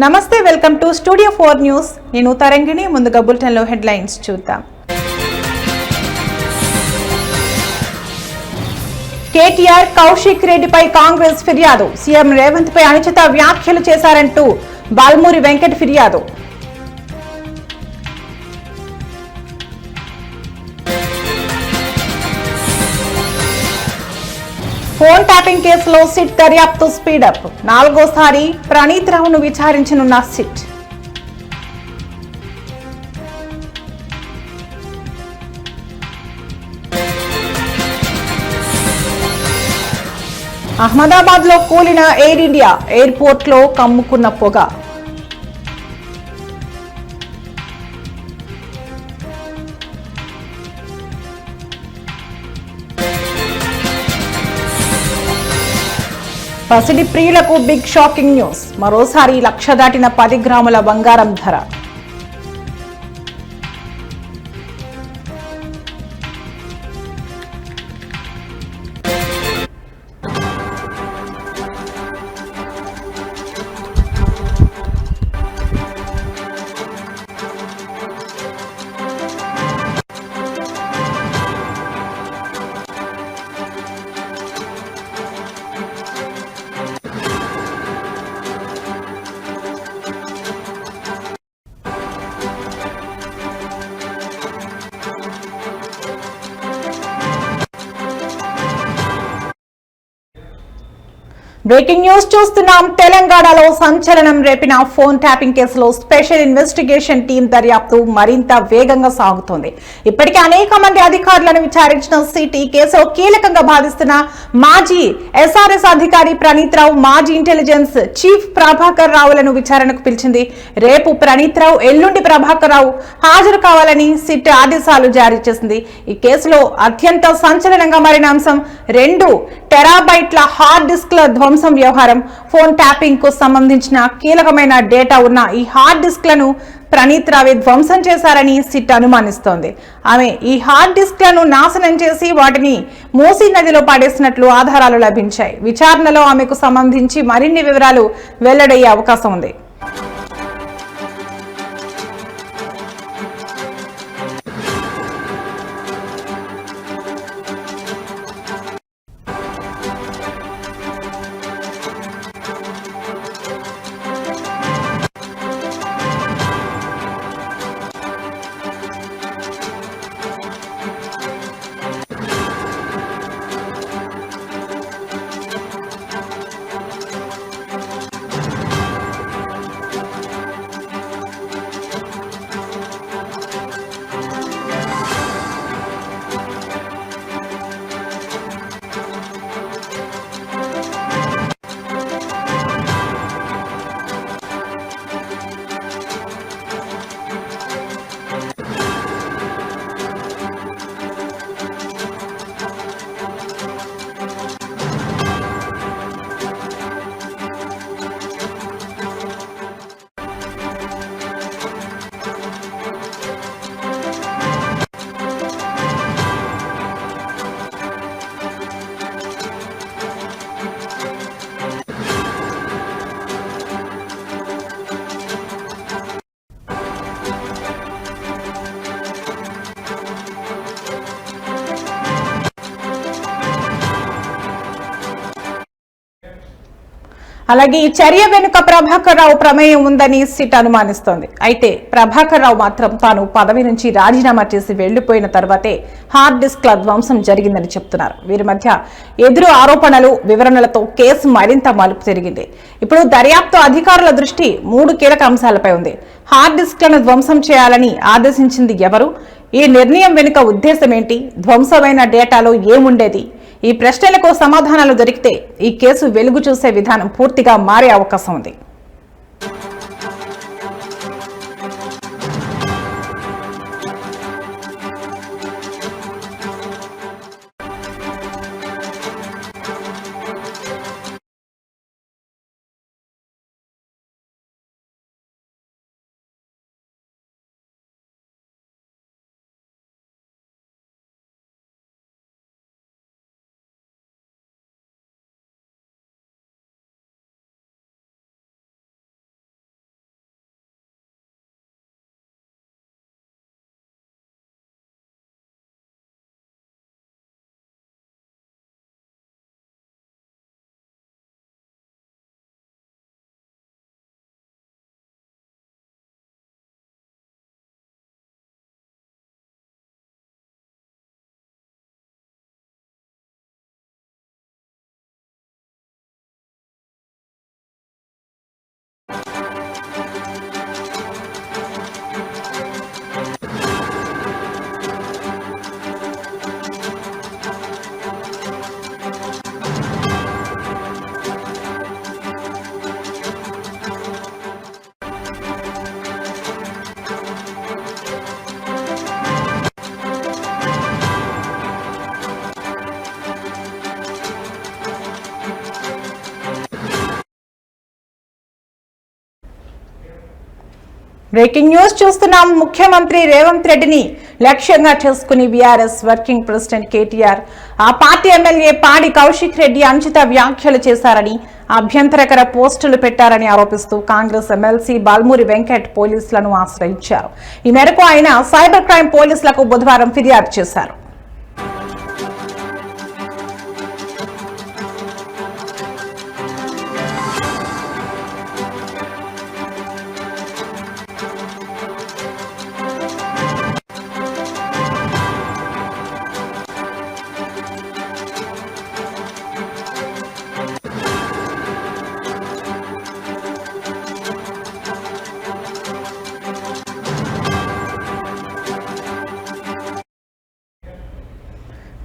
నమస్తే, welcome to studio 4 news. నేను తరంగిణి. ముందుగా బులెటిన్ లో హెడ్లైన్స్ చూద్దాం. కేటీఆర్ కౌశిక్ రెడ్డిపై కాంగ్రెస్ ఫిర్యాదు. సీఎం రేవంత్ పై అనుచిత వ్యాఖ్యలు చేశారంటూ బాల్మూరి వెంకట్ ఫిర్యాదు. ఫోన్ ట్యాపింగ్ కేసులో సిట్ దర్యాప్తు స్పీడప్. 4వ సారి ప్రణీత్ రావును విచారించనున్న సిట్. అహ్మదాబాద్ లో కూలిన ఎయిర్ ఇండియా. ఎయిర్పోర్ట్ లో కమ్ముకున్న పొగ. పసిడి ప్రియులకు బిగ్ షాకింగ్ న్యూస్. మరోసారి 1,00,000 దాటిన 10 గ్రాముల బంగారం ధర. బ్రేకింగ్ న్యూస్ చూస్తున్నాం. తెలంగాణలో సంచలనం రేపిన ఫోన్ ట్యాపింగ్ కేసులో స్పెషల్ ఇన్వెస్టిగేషన్ టీం దర్యాప్తు మరింత వేగంగా సాగుతోంది. ఇప్పటికే అనేక మంది అధికారులను విచారించిన సిట్ ఈ కేసులో కీలకంగా భావిస్తున్న మాజీ ఎస్ఆర్ఎస్ అధికారి ప్రణీత్ రావు, మాజీ ఇంటెలిజెన్స్ చీఫ్ ప్రభాకర్ రావులను విచారణకు పిలిచింది. రేపు ప్రణీత్ రావు, ఎల్లుండి ప్రభాకర్ రావు హాజరు కావాలని సిట్ ఆదేశాలు జారీ చేసింది. ఈ కేసులో అత్యంత సంచలనంగా మారిన అంశం 2 టెరాబైట్ల హార్డ్ డిస్క్ల ధ్వంసం వ్యవహారం. ఫోన్ ట్యాపింగ్ కు సంబంధించిన కీలకమైన డేటా ఉన్న ఈ హార్డ్ డిస్క్లను ప్రణీత్ రావే ధ్వంసం చేశారని సిట్ అనుమానిస్తోంది. ఆమె ఈ హార్డ్ డిస్క్లను నాశనం చేసి వాటిని మూసీ నదిలో పడేసినట్లు ఆధారాలు లభించాయి. విచారణలో ఆమెకు సంబంధించి మరిన్ని వివరాలు వెల్లడయ్యే అవకాశం ఉంది. అలాగే ఈ చర్య వెనుక ప్రభాకర్ రావు ప్రమేయం ఉందని సిట్ అనుమానిస్తోంది. అయితే ప్రభాకర్ రావు మాత్రం తాను పదవి నుంచి రాజీనామా చేసి వెళ్లిపోయిన తర్వాతే హార్డ్ డిస్క్ల ధ్వంసం జరిగిందని చెప్తున్నారు. వీరి మధ్య ఎదురు ఆరోపణలు, వివరణలతో కేసు మరింత మలుపు తిరిగింది. ఇప్పుడు దర్యాప్తు అధికారుల దృష్టి 3 కీలక అంశాలపై ఉంది. హార్డ్ డిస్క్లను ధ్వంసం చేయాలని ఆదేశించింది ఎవరు? ఈ నిర్ణయం వెనుక ఉద్దేశం ఏంటి? ధ్వంసమైన డేటాలో ఏముండేది? ఈ ప్రశ్నలకు సమాధానాలు దొరికితే ఈ కేసు వెలుగు చూసే విధానం పూర్తిగా మారే అవకాశం ఉంది. బ్రేకింగ్ న్యూస్ చూస్తున్నాం. ముఖ్యమంత్రి రేవంత్ రెడ్డిని లక్ష్యంగా చేసుకుని బీఆర్ఎస్ వర్కింగ్ ప్రెసిడెంట్ కేటీఆర్ ఆ పార్టీ ఎమ్మెల్యే పాడి కౌశిక్ రెడ్డి అనుచిత వ్యాఖ్యలు చేశారని, అభ్యంతరకర పోస్టులు పెట్టారని ఆరోపిస్తూ కాంగ్రెస్ ఎమ్మెల్సీ బాల్మూరి వెంకట్ పోలీసులను ఆశ్రయించారు. ఈ మేరకు ఆయన సైబర్ క్రైమ్ పోలీసులకు బుధవారం ఫిర్యాదు చేశారు.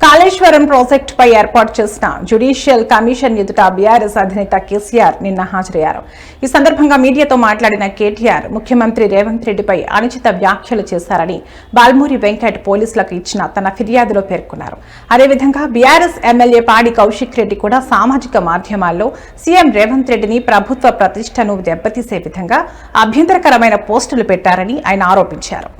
కాళేశ్వరం ప్రాజెక్టుపై ఏర్పాటు చేసిన జ్యుడిషియల్ కమిషన్ ఎదుట బీఆర్ఎస్ అధినేత కేసీఆర్ నిన్న హాజరయ్యారు. ఈ సందర్భంగా మీడియాతో మాట్లాడిన కేటీఆర్ ముఖ్యమంత్రి రేవంత్ రెడ్డిపై అనుచిత వ్యాఖ్యలు చేశారని బాల్మూరి వెంకట్ పోలీసులకు ఇచ్చిన తన ఫిర్యాదులో పేర్కొన్నారు. అదేవిధంగా బీఆర్ఎస్ ఎమ్మెల్యే పాడి కౌశిక్ రెడ్డి కూడా సామాజిక మాధ్యమాల్లో సీఎం రేవంత్ రెడ్డిని ప్రభుత్వ ప్రతిష్టను దెబ్బతీసే విధంగా అభ్యంతరకరమైన పోస్టులు పెట్టారని ఆయన ఆరోపించారు.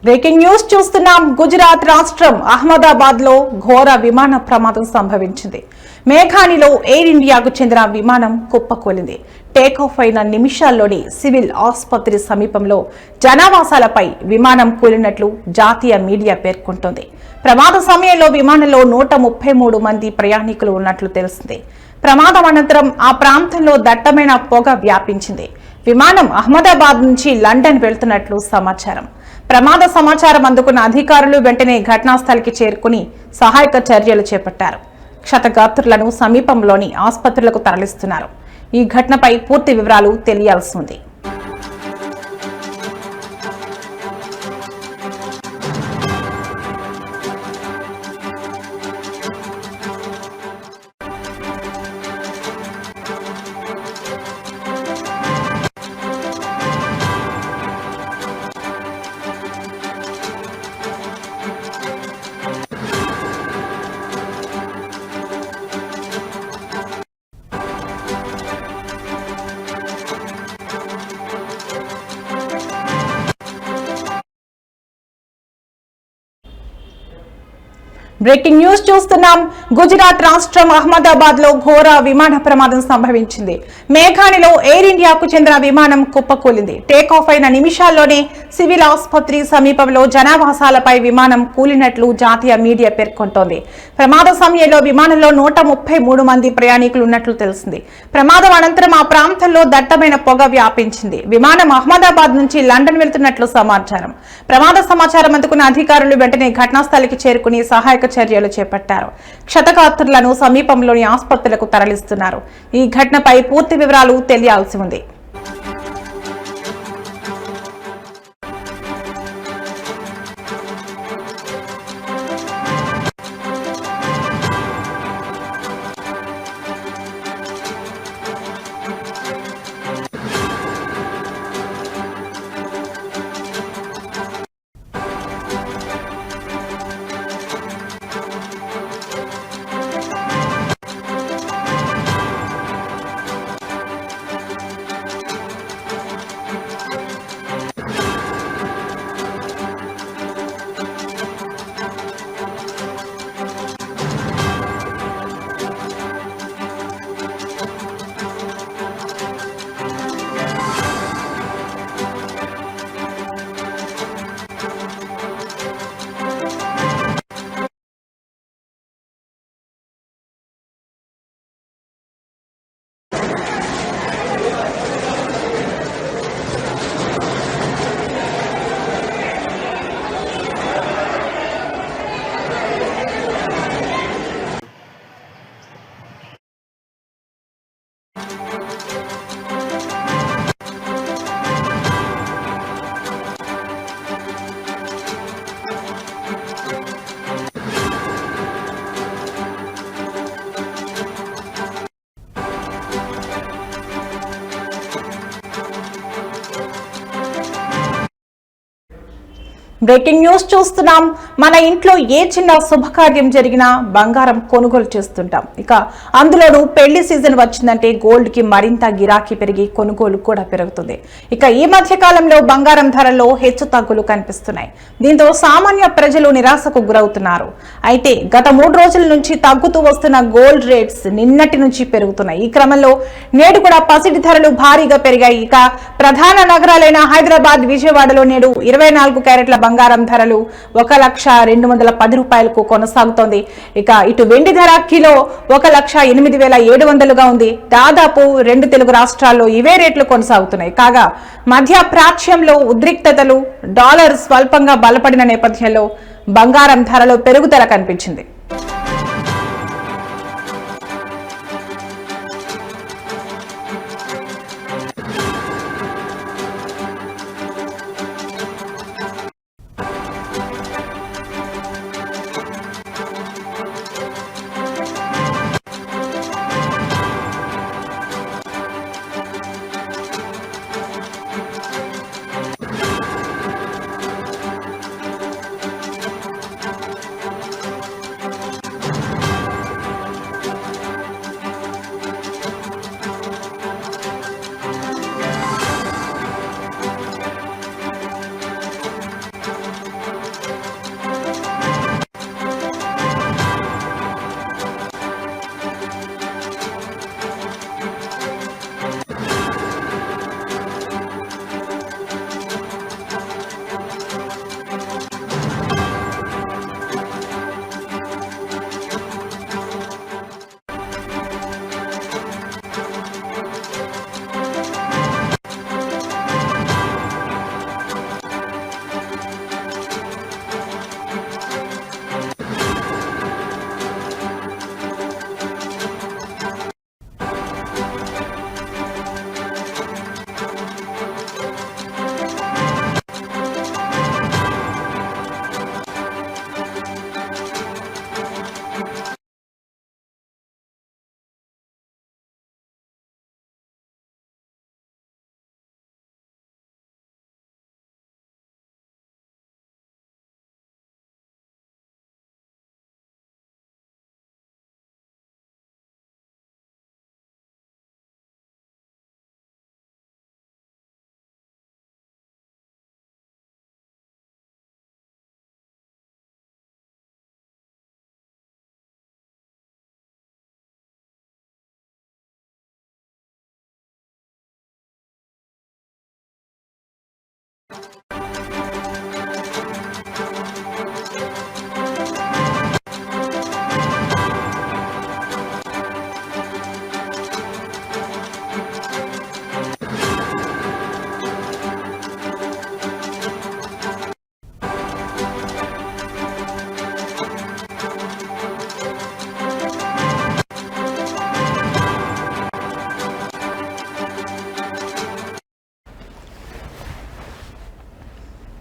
బ్రేకింగ్ న్యూస్ చూస్తున్నాం. గుజరాత్ రాష్ట్రం అహ్మదాబాద్ లో ఘోర విమాన ప్రమాదం సంభవించింది. మేఘానిలో ఎయిర్ ఇండియాకు చెందిన విమానం కుప్పకూలింది. టేకాఫ్ అయిన నిమిషాల్లోనే సివిల్ ఆసుపత్రి సమీపంలో జనావాసాలపై విమానం కూలినట్లు జాతీయ మీడియా పేర్కొంటోంది. ప్రమాద సమయంలో విమానంలో 133 మంది ప్రయాణికులు ఉన్నట్లు తెలిసింది. ప్రమాదం అనంతరం ఆ ప్రాంతంలో దట్టమైన పొగ వ్యాపించింది. విమానం అహ్మదాబాద్ నుంచి లండన్ వెళ్తున్నట్లు సమాచారం. ప్రమాద సమాచారం అందుకున్న అధికారులు వెంటనే ఘటనా స్థలికి చేరుకుని సహాయక చర్యలు చేపట్టారు. క్షతగాత్రులను సమీపంలోని ఆసుపత్రులకు తరలిస్తున్నారు. ఈ ఘటనపై పూర్తి వివరాలు తెలియాల్సి ఉంది. బ్రేకింగ్ న్యూస్ చూస్తున్నాం. గుజరాత్ రాష్ట్రం అహ్మదాబాద్ లో ఘోర విమాన ప్రమాదం సంభవించింది. మేఘానిలో ఎయిర్ ఇండియాకు చెందిన విమానం కుప్పకూలింది. టేకాఫ్ అయిన నిమిషాల్లోనే సివిల్ ఆసుపత్రి సమీపంలో జనావాసాలపై విమానం కూలినట్లు జాతీయ మీడియా పేర్కొంటోంది. ప్రమాద సమయంలో విమానంలో 133 మంది ప్రయాణికులు ఉన్నట్లు తెలిసింది. ప్రమాదం అనంతరం ఆ ప్రాంతంలో దట్టమైన పొగ వ్యాపించింది. విమానం అహ్మదాబాద్ నుంచి లండన్ వెళ్తున్నట్లు సమాచారం. ప్రమాద సమాచారం అందుకున్న అధికారులు వెంటనే ఘటనా స్థలికి చేరుకుని సహాయక చర్యలు చేపట్టారు. క్షతగాత్రులను సమీపంలోని ఆసుపత్రులకు తరలిస్తున్నారు. ఈ ఘటనపై పూర్తి వివరాలు తెలియాల్సి ఉంది. బ్రేకింగ్ న్యూస్ చూస్తున్నాం. మన ఇంట్లో ఏ చిన్న శుభకార్యం జరిగినా బంగారం కొనుగోలు చేస్తుంటాం. ఇక అందులోనూ పెళ్లి సీజన్ వచ్చిందంటే గోల్డ్ కి మరింత గిరాకీ పెరిగి కొనుగోలు కూడా పెరుగుతుంది. ఇక ఈ మధ్య కాలంలో బంగారం ధరల్లో హెచ్చు తగ్గులు కనిపిస్తున్నాయి. దీంతో సామాన్య ప్రజలు నిరాశకు గురవుతున్నారు. అయితే గత 3 రోజుల నుంచి తగ్గుతూ వస్తున్న గోల్డ్ రేట్స్ నిన్నటి నుంచి పెరుగుతున్నాయి. ఈ క్రమంలో నేడు కూడా పసిడి ధరలు భారీగా పెరిగాయి. ఇక ప్రధాన నగరాలైన హైదరాబాద్, విజయవాడలో నేడు 24 క్యారెట్ల బంగారం ధరలు 1,02,10 రూపాయలకు కొనసాగుతోంది. ఇక ఇటు వెండి ధర కిలో 1,08,700గా ఉంది. దాదాపు 2 తెలుగు రాష్ట్రాల్లో ఇవే రేట్లు కొనసాగుతున్నాయి. కాగా మధ్య ప్రాచ్యంలో ఉద్రిక్తతలు, డాలర్ స్వల్పంగా బలపడిన నేపథ్యంలో బంగారం ధరలో పెరుగుదల కనిపించింది.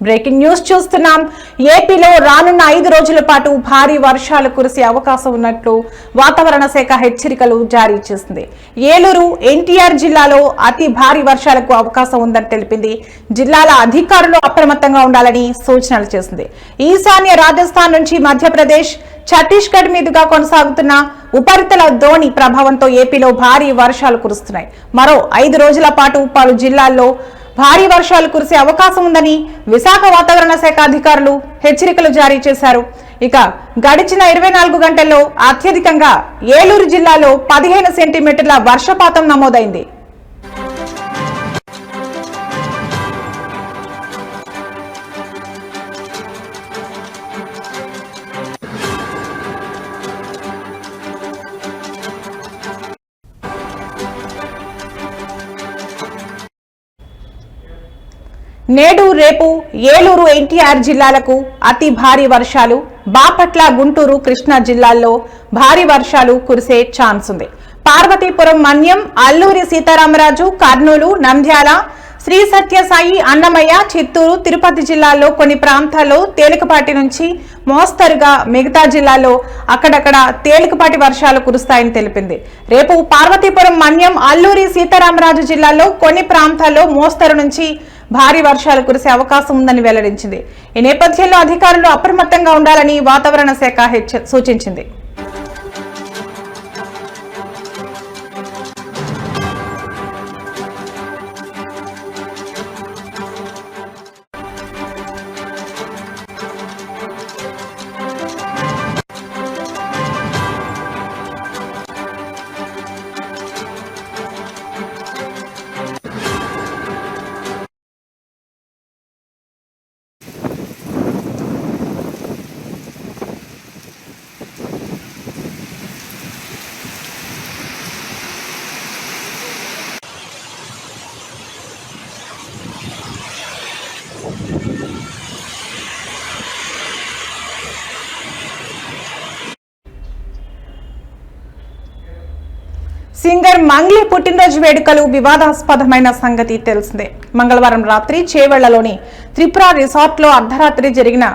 బ్రేకింగ్ న్యూస్ చూస్తున్నాం. ఏపీలో రానున్న 5 రోజుల పాటు భారీ వర్షాలు కురిసే అవకాశం ఉన్నట్లు వాతావరణ శాఖ హెచ్చరికలు జారీ చేసింది. ఏలూరు, ఎన్టీఆర్ జిల్లాలో అతి భారీ వర్షాలకు అవకాశం ఉందని తెలిపింది. జిల్లాల అధికారులు అప్రమత్తంగా ఉండాలని సూచనలు చేసింది. ఈశాన్య రాజస్థాన్ నుంచి మధ్యప్రదేశ్, ఛత్తీస్గఢ్ మీదుగా కొనసాగుతున్న ఉపరితల ద్రోణి ప్రభావంతో ఏపీలో భారీ వర్షాలు కురుస్తున్నాయి. మరో 5 రోజుల పాటు పలు జిల్లాల్లో భారీ వర్షాలు కురిసే అవకాశం ఉందని విశాఖ వాతావరణ శాఖ అధికారులు హెచ్చరికలు జారీ చేశారు. ఇక గడిచిన 24 గంటల్లో అత్యధికంగా ఏలూరు జిల్లాలో 15 సెంటీమీటర్ల వర్షపాతం నమోదైంది. నేడు, రేపు ఏలూరు, ఎన్టీఆర్ జిల్లాలకు అతి భారీ వర్షాలు, బాపట్ల, గుంటూరు, కృష్ణా జిల్లాల్లో భారీ వర్షాలు కురిసే ఛాన్స్ ఉంది. పార్వతీపురం, మన్యం, అల్లూరి సీతారామరాజు, కర్నూలు, నంద్యాల, శ్రీ సత్యసాయి, అన్నమయ్య, చిత్తూరు, తిరుపతి జిల్లాల్లో కొన్ని ప్రాంతాల్లో తేలికపాటి నుంచి మోస్తరుగా, మిగతా జిల్లాల్లో అక్కడక్కడ తేలికపాటి వర్షాలు కురుస్తాయని తెలిపింది. రేపు పార్వతీపురం, మన్యం, అల్లూరి సీతారామరాజు జిల్లాల్లో కొన్ని ప్రాంతాల్లో మోస్తరు నుంచి భారీ వర్షాలు కురిసే అవకాశం ఉందని వెల్లడించింది. ఈ నేపథ్యంలో అధికారులు అప్రమత్తంగా ఉండాలని వాతావరణ శాఖ సూచించింది. సింగర్ మంగ్లీ పుట్టినరోజు వేడుకలు వివాదాస్పదమైన సంగతి తెలిసిందే. మంగళవారం రాత్రి చేవెళ్లలోని త్రిపుర రిసార్ట్ లో అర్ధరాత్రి జరిగిన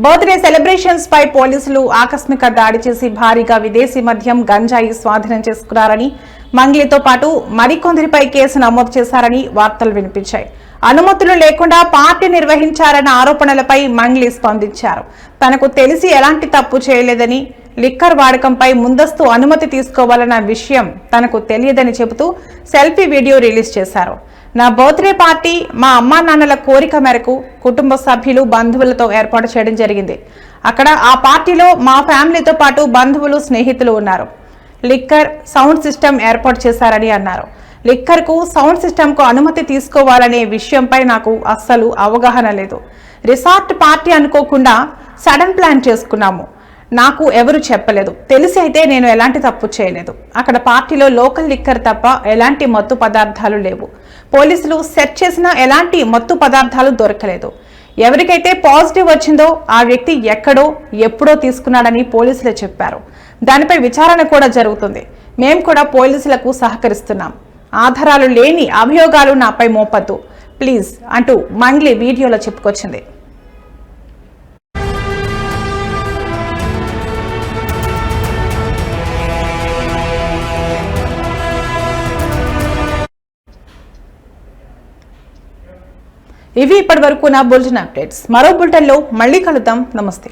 బర్త్డే సెలబ్రేషన్స్ పై పోలీసులు ఆకస్మిక దాడి చేసి భారీగా విదేశీ మద్యం, గంజాయి స్వాధీనం చేసుకున్నారని, మంగ్లీతో పాటు మరికొందరిపై కేసు నమోదు చేశారని వార్తలు వినిపించాయి. అనుమతులు లేకుండా పార్టీ నిర్వహించారన్న ఆరోపణలపై మంగ్లీ స్పందించారు. తనకు తెలిసి ఎలాంటి తప్పు చేయలేదని, లిక్కర్ వాడకంపై ముందస్తు అనుమతి తీసుకోవాలన్న విషయం తనకు తెలియదని చెబుతూ సెల్ఫీ వీడియో రిలీజ్ చేశారు. నా బర్త్డే పార్టీ మా అమ్మా నాన్నల కోరిక మేరకు కుటుంబ సభ్యులు, బంధువులతో ఏర్పాటు చేయడం జరిగింది. అక్కడ ఆ పార్టీలో మా ఫ్యామిలీతో పాటు బంధువులు, స్నేహితులు ఉన్నారు. లిక్కర్, సౌండ్ సిస్టమ్ ఏర్పాటు చేశారని అన్నారు. లిక్కర్ కు, సౌండ్ సిస్టమ్ కు అనుమతి తీసుకోవాలనే విషయంపై నాకు అస్సలు అవగాహన లేదు. రిసార్ట్ పార్టీ అనుకోకుండా సడన్ ప్లాన్ చేసుకున్నాము. నాకు ఎవరు చెప్పలేదు. తెలిసి అయితే నేను ఎలాంటి తప్పు చేయలేదు. అక్కడ పార్టీలో లోకల్ లిక్కర్ తప్ప ఎలాంటి మత్తు పదార్థాలు లేవు. పోలీసులు సెర్చ్ చేసినా ఎలాంటి మత్తు పదార్థాలు దొరకలేదు. ఎవరికైతే పాజిటివ్ వచ్చిందో ఆ వ్యక్తి ఎక్కడో, ఎప్పుడో తీసుకున్నాడని పోలీసులు చెప్పారు. దానిపై విచారణ కూడా జరుగుతుంది. మేము కూడా పోలీసులకు సహకరిస్తున్నాం. ఆధారాలు లేని అభియోగాలు నాపై మోపద్దు ప్లీజ్ అంటూ మంగ్లీ వీడియోలో చెప్పుకొచ్చింది. ఇవి ఇప్పటి వరకు నా బులెటిన్ అప్డేట్స్. మరో బులెటిన్లో మళ్ళీ కలుద్దాం. నమస్తే.